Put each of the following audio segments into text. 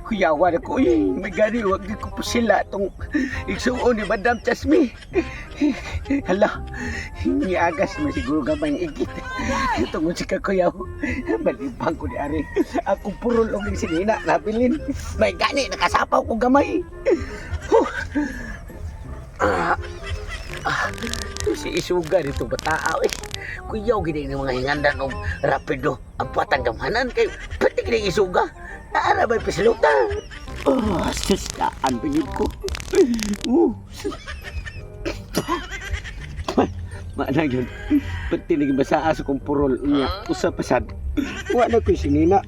Kuyawan ako may gani, huwag di ko po sila itong igsuon ni Madam Chasmi. Hala, niagas mo siguro gamay ang igit. Tungod si kakuyaw, malibang ko ni Ari. Ako puro lang yung sinina, nabilin. May gani, nakasapaw ko gamay. Si Isuga dito bataaw Kuyaw gini ng mga hingandan og rapido ang patanggamanan kay pati gini Isuga. Naara ba'y pasilutan? Sustaan pagid ko. Mana yun, pati naging basaa sa kong purol niya, usap-asad. Wala ko'y sinina.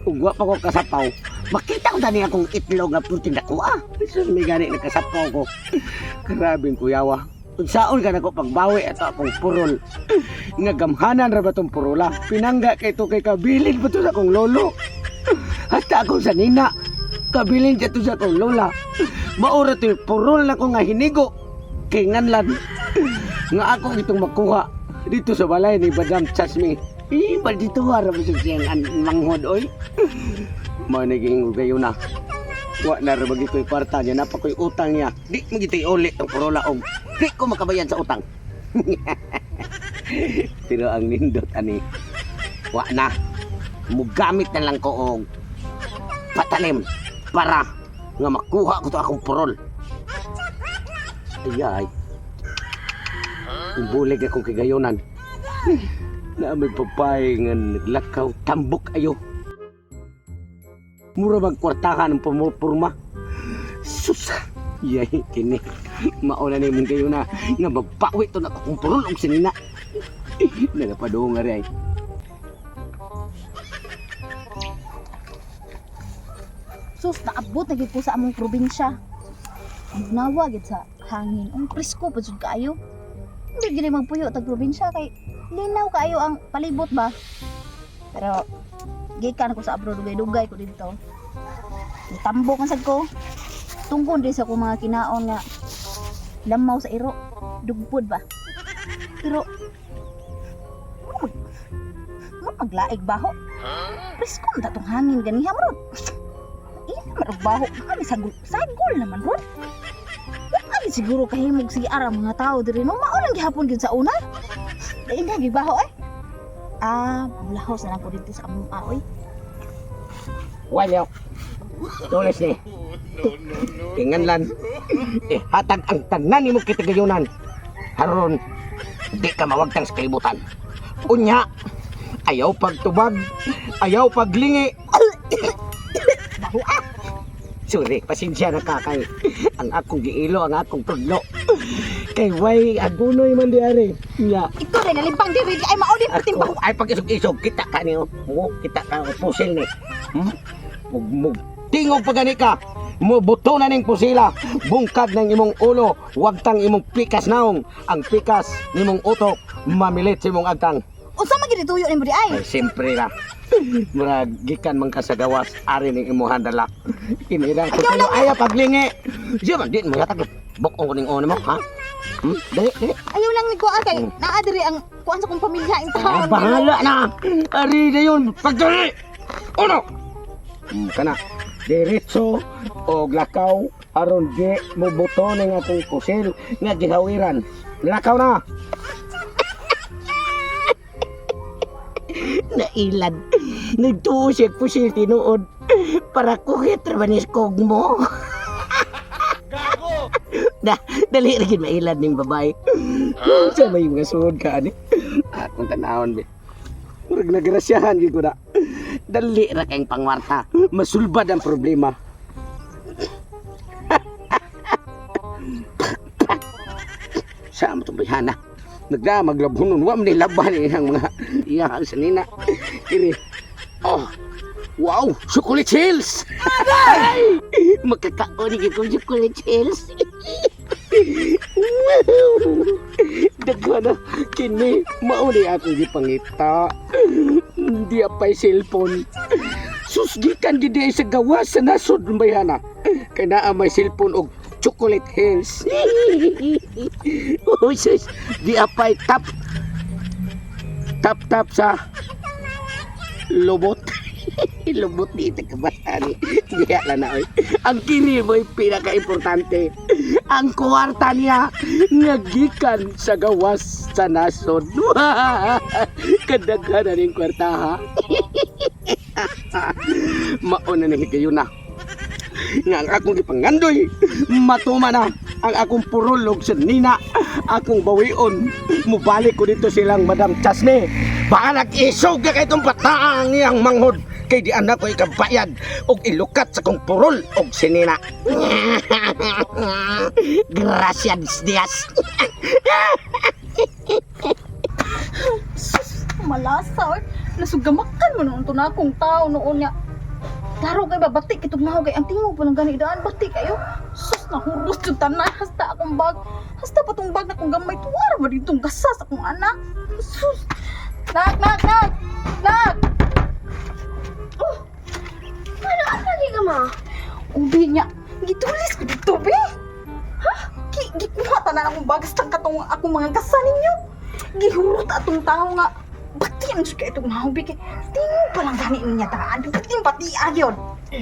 Kung wa pa ko kasapaw, makita ko dani akong itlog na puting nakuha. So, may gani nakasapaw ko. Grabing kuyawa. Kung saan ka na ko pagbawi at akong purol. Nga gamhanan ra ba itong purola? Pinangga kay ito kay kabilin pa ito sa akong lolo. Hasta akong sanina. Kabilin ka ito sa akong lola. Maura ito yung purol na ko nga hinigo. Kay nganlan. Nga ako itong makuha dito sa balay ni Madam Chasmi. Ba dito harap sa siyang manghod oy. Managing kayo na. Wa na ra bagi ko'y kwarta niya, napa ko'y utang niya. Di mo gito'y ulit ang purola og. Di ko makabayan sa utang. Pero ang nindot ani. Wa na. Mugamit na lang ko og patalim para nga makuha ko to akong purol. Ayay. Bulig akong kagayonan. Na may papay nga naglakaw tambok ayo. Mura magkwartahan ng pumupurma. Sus! Yay, kini. Mauna na yung kayo na nga magpawi to na akong purol og sinina. Nagapadoong nga rin. Sus, naabot na gid ko sa among probinsya. Magnawa gid sa hangin. Ang presko pa jud kaayo. Hindi gid magpuyo tag probinsya kay linaw kaayo ang palibot ba. Pero gikan ko sa abroad dugay-dugay ko dito. Tambok man sad ko. Tungkol din sa ko mga kinaon nga lamaw sa iro, dugpod ba. Pero maglaig baho. Presko man tatong hangin ganiha mo. Marugbaho kami sagol naman ron. Kami siguro kahimog sige ara mga tao diri no maulang gihapon gyud sa una. Dai na gibaho mulahos na lang ko dito sa among aoy. Walyo. Tulis ni. Inganlan. Hatag ang tanan nimo kitagayunan. Haron di ka mawagtang sa kalibutan. Unya, ayaw pagtubag, ayaw paglingi. Baho Sorry, pasensya na kakay. Ang akong giilo, ang akong tudlo. Kay way agunoy man di ari. Nya. Ito rin nalimpang diri ay mao din pating baho. Ay pag-isog-isog kita ka niyo. Kita ka pusil ni. Mug tingog pa gani ka. Mo buto na ning pusila. Bungkag ng imong ulo, wag tang imong pikas naong. Ang pikas nimong utok mamilit sa imong agtang. Unsa man gid tuyo ni mo di ay? Ay siyempre ra. Murag gikan man ka sa gawas ari ning imong handala. Kinira ko kayo aya paglingi. Diyo man din mo yatag. Bokong ko ning ono mo, ha? Dali. Ayaw lang ni ko kay naa diri ang kuan sa kong pamilya in town. Bahala na. Ari na yun. Pagdali. Uno. Kana. Diretso o lakaw aron di mo buto ning atong pusil nga gihawiran. Lakaw na. Nailad. Nagtuo siya pusil tinuod para kuhit rabanis kog mo. Dali rin mailad ning babae. Sa may mga suod ka ani. Akong tanawon be. Murag nagrasyahan gid ko na. Dali ra kayong pangwarta. Masulbad ang problema. Sa mo bayhana. Nagdamaglabhunon wa man laban ang mga iyang sanina. Kiri. Oh. Wow, chocolate hills. Makakaon gid ko chocolate hills. Dagko na kini mao ni ako gipangita. Di apay cellphone. Susgikan gid ay sa gawas sa nasod bayana. Kay naa may cellphone og chocolate hills. Oh sus, di apay tap sa lubot. Lubot dito kabasani. Diya lang na oy. Ang kini mo'y pinaka-importante. Ang kwarta niya ngagikan sa gawas sa nasod. Kadaghan na rin kwarta ha. Mauna na higayon na. Nga ang akong ipangandoy, matuma na ang akong purulog sa nina, akong bawion. Mubalik ko dito silang Madam Chasne. Baka nag-isog ka kay itong bataang iyang manghod. Kay di anak ko ikabayad og ilukat sa kong purol og sinina. Gracias Diaz. Sus, malasa oy. Nasugamakan mo noon to na akong tao noon niya. Taro kay babatik itong naho kay ang tingog pa ng ganidaan batik kayo. Sus, nahurot yung tanan hasta akong bag. Hasta pa tong bag na kong gamay tuwara ba ditong gasas akong anak. Sus. Nak. Oh. Ano lagi ka ma? Ubi niya. Gitulis ko dito, be. Ha? Gikuha tanan akong bag hasta katong akong mga gasan ninyo. Gihurot atong tao nga. Batiin siya ka itong nahubi kay tingog pa lang gani niya taan. Batiin pati agyon.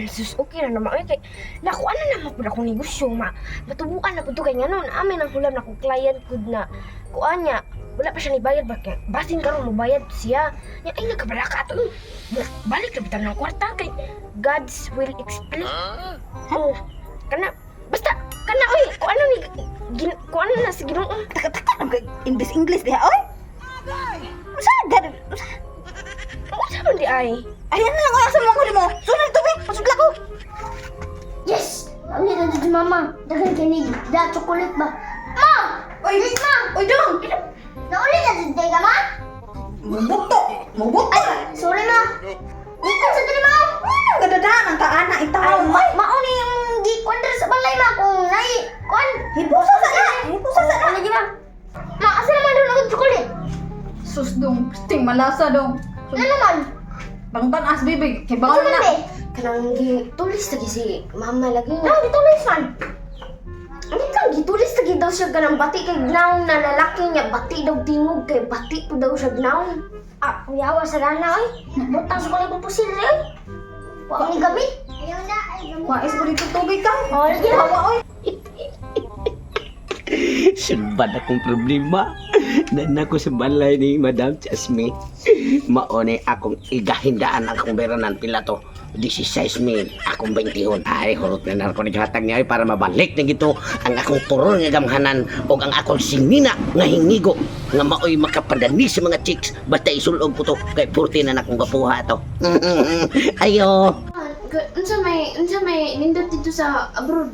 Sus, okay na naman. Okay, nakuha na naman po na akong negosyo, ma. Matubuan na po ito kay nga noon. Amin ang hulam na akong client ko na kuha niya. Wala pa siya nibayad ba? Kaya basin karon mo bayad siya. Yan ay nagkabaraka ito. Balik na bitang ng kwarta kay God's will explain. Oh, kana, basta, kana, oy, kung ano na si Ginoo. Taka, English diha, oy. Sagad. Ano sa di ay? Ayan na lang ang sa mga mo. Sunod to, be. Pasudla ko. Yes! Ang nila dito mama. Dagan kinig. Da, chocolate ba? Ma! Oy, ma. Oy, dong. Naulit na dito ka, ma? Mubuto. Sorry, ma. Ikan sa dito, ma. Gadadaan ang taana itaw. Mauni yung gikwan sa balay, ma. Kung nai, kwan. Hipusa sa na. Ano di, ma? Ma, asa naman doon ako chocolate? Sus dong, ting malasa dong. Ano naman? Bangtan as bibig, kay Ano bawal naman, na. be? Kanang gitulis lagi si mama lagi Ano, niya. gitulis man. Ano kang gitulis lagi daw siya kanang bati kay gnaw na lalaki niya. Bati daw tingog kay bati po daw siya gnaw. Ah, kuyawa sa rana, oy. Nagbutang sa kulay kong pusil, oy. Huwag ni gabi. Ayaw na, ay gabi. Wais mo dito tubig ka. Oh, lagi na. Hawa, oy. Sunbad akong problema. Nan ako sa balay ni Madam Chasme. Maone akong igahindaan ang akong beranan pila to. 16,000, akong 21. Ay, hurot na ako naghatag niya para mabalik na gito ang akong purol nga gamhanan o ang akong sinina nga hingigo nga maoy makapadani sa mga chicks basta isulog ko to kay 40 na akong gapuha to. Ayo. Unsa may nindot dito sa abroad?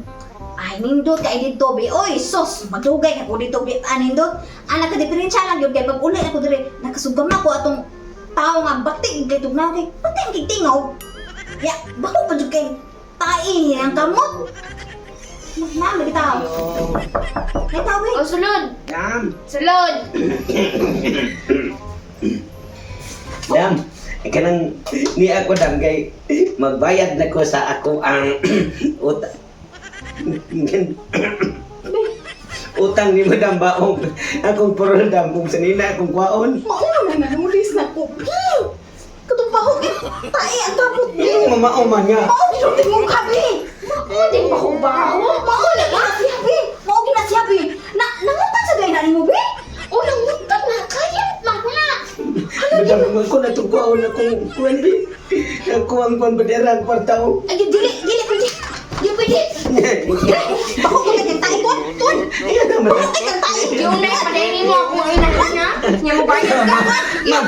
Ay, nindot kay dito, be. Oy, sos, madugay ako dito, be. Nindot. Anak ka diferensya lang yun, kay pag uli ako dire, nakasugam ako atong tao nga bating kay tugnaw kay bating kay tingaw. Ya, bako pa jud kay tai ang kamot. Magna kita. Ay tao, be. Oh, sulod! Dam. Sulod! Dam. Kanang ni ako dam kay magbayad na ko sa ako ang utang ni Madam Baong. Akong purol dam kung sanina akong kwaon. Mauna na nanulis na ko. Katong bahog eh. Tai ang kamot. Yung mamaoma nga. Mao gisulti mo kabi. Hindi pa ko baho. Mao na siya, be. Mao gina siya, be. Nangutan sa gay na mo, be. O, nangutan na! Kaya lang ko na! Madam, ko na itong kwaon akong kuwan din. Ako ang pambadera ang kwartao. Ay, dili pwede. Dili pwede. Bahog ko na tai ko. Tun. Bahog kay tai. Yung na, padayin mo ako ngayon na. Niya mo bayad ka? Ma'am!